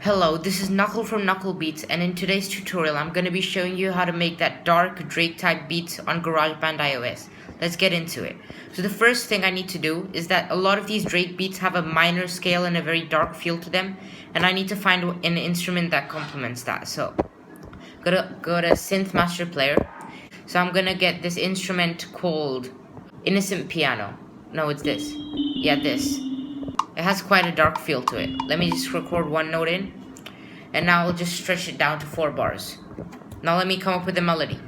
Hello, this is Nakul from Nakul Beats, and in today's tutorial I'm going to be showing you how to make that dark Drake type beats on GarageBand iOS. Let's get into it. So the first thing I need to do is that a lot of these Drake beats have a minor scale and a very dark feel to them, and I need to find an instrument that complements that. So go to Synth Master Player. So I'm gonna get this instrument called Innocent Piano. No, it's this. Yeah, this. It has quite a dark feel to it. Let me just record one note in, and now I'll just stretch it down to 4 bars. Now let me come up with a melody.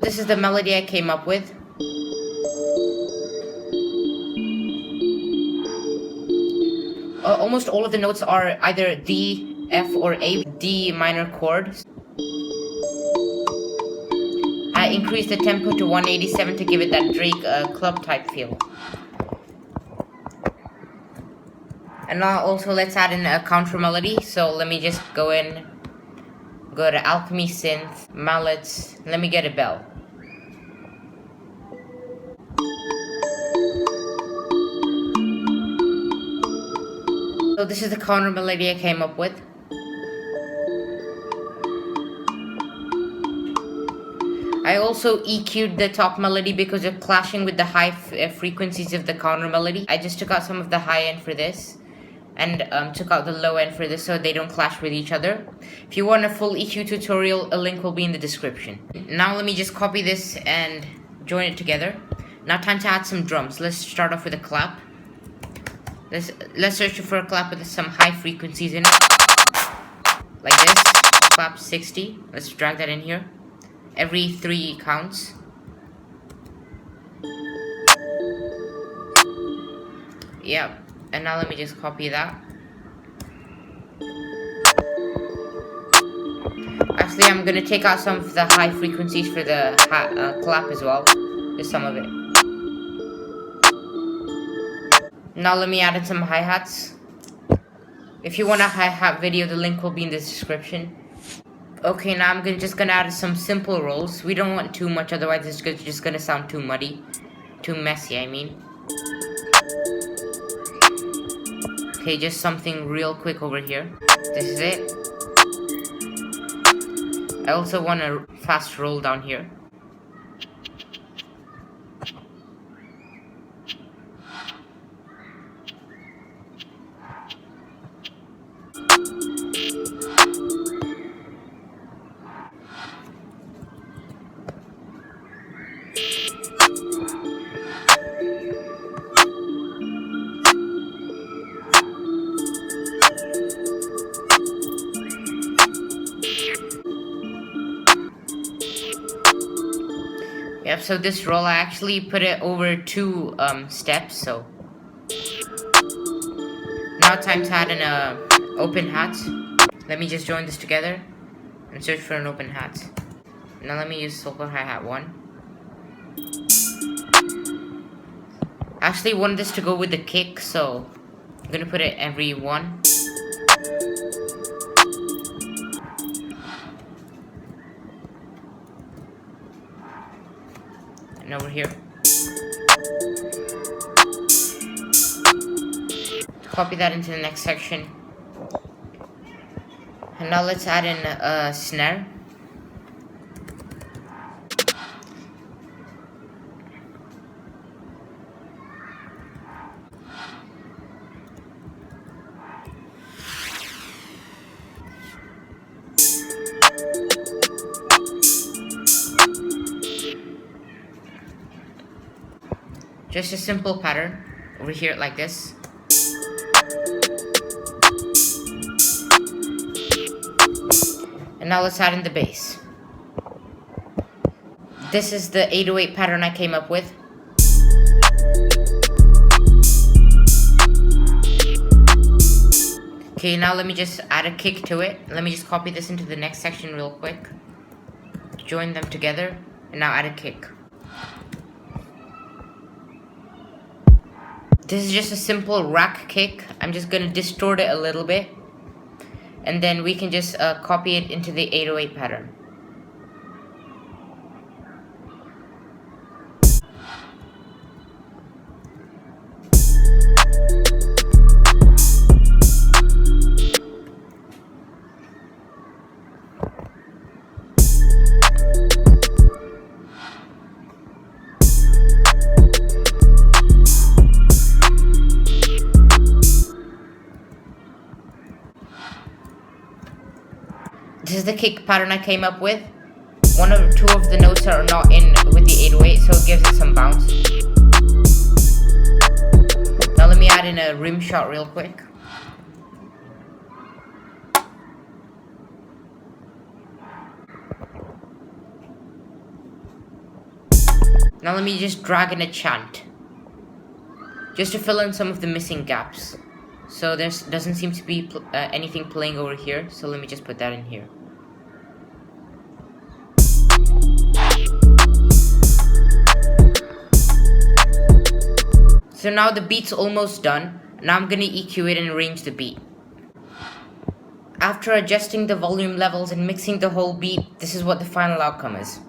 This is the melody I came up with. Almost all of the notes are either D, F, or A, D minor chord. I increased the tempo to 187 to give it that Drake club type feel. And now also let's add in a counter melody. So let me just go to Alchemy Synth, Mallets, let me get a bell. So this is the counter melody I came up with. I also EQ'd the top melody because of clashing with the high frequencies of the counter melody. I just took out some of the high end for this and took out the low end for this so they don't clash with each other. If you want a full EQ tutorial, a link will be in the description. Now let me just copy this and join it together. Now time to add some drums. Let's start off with a clap. Let's search for a clap with some high frequencies in it. Like this. Clap 60. Let's drag that in here. Every 3 counts. Yep. And now let me just copy that. Actually, I'm gonna take out some of the high frequencies for the clap as well. Just some of it. Now let me add in some hi-hats. If you want a hi-hat video, the link will be in the description. Okay, now I'm just gonna add some simple rolls. We don't want too much, otherwise it's just gonna sound too muddy. Too messy, I mean. Okay, just something real quick over here. This is it. I also want a fast roll down here. Yep, so this roll, I actually put it over 2 steps, so. Now time to add an open hat. Let me just join this together and search for an open hat. Now let me use silver hi-hat 1. I actually wanted this to go with the kick, so I'm gonna put it every 1. And over here. Copy that into the next section. And now let's add in a snare. Just a simple pattern over here like this. And now let's add in the bass. This is the 808 pattern I came up with. Okay, now let me just add a kick to it. Let me just copy this into the next section real quick. Join them together, and now add a kick. This is just a simple rack kick. I'm just gonna distort it a little bit, and then we can just copy it into the 808 pattern. This is the kick pattern I came up with. One or two of the notes are not in with the 808, so it gives it some bounce. Now let me add in a rim shot real quick. Now let me just drag in a chant, just to fill in some of the missing gaps. So there doesn't seem to be anything playing over here, so let me just put that in here. So now the beat's almost done. Now I'm gonna EQ it and arrange the beat. After adjusting the volume levels and mixing the whole beat, this is what the final outcome is.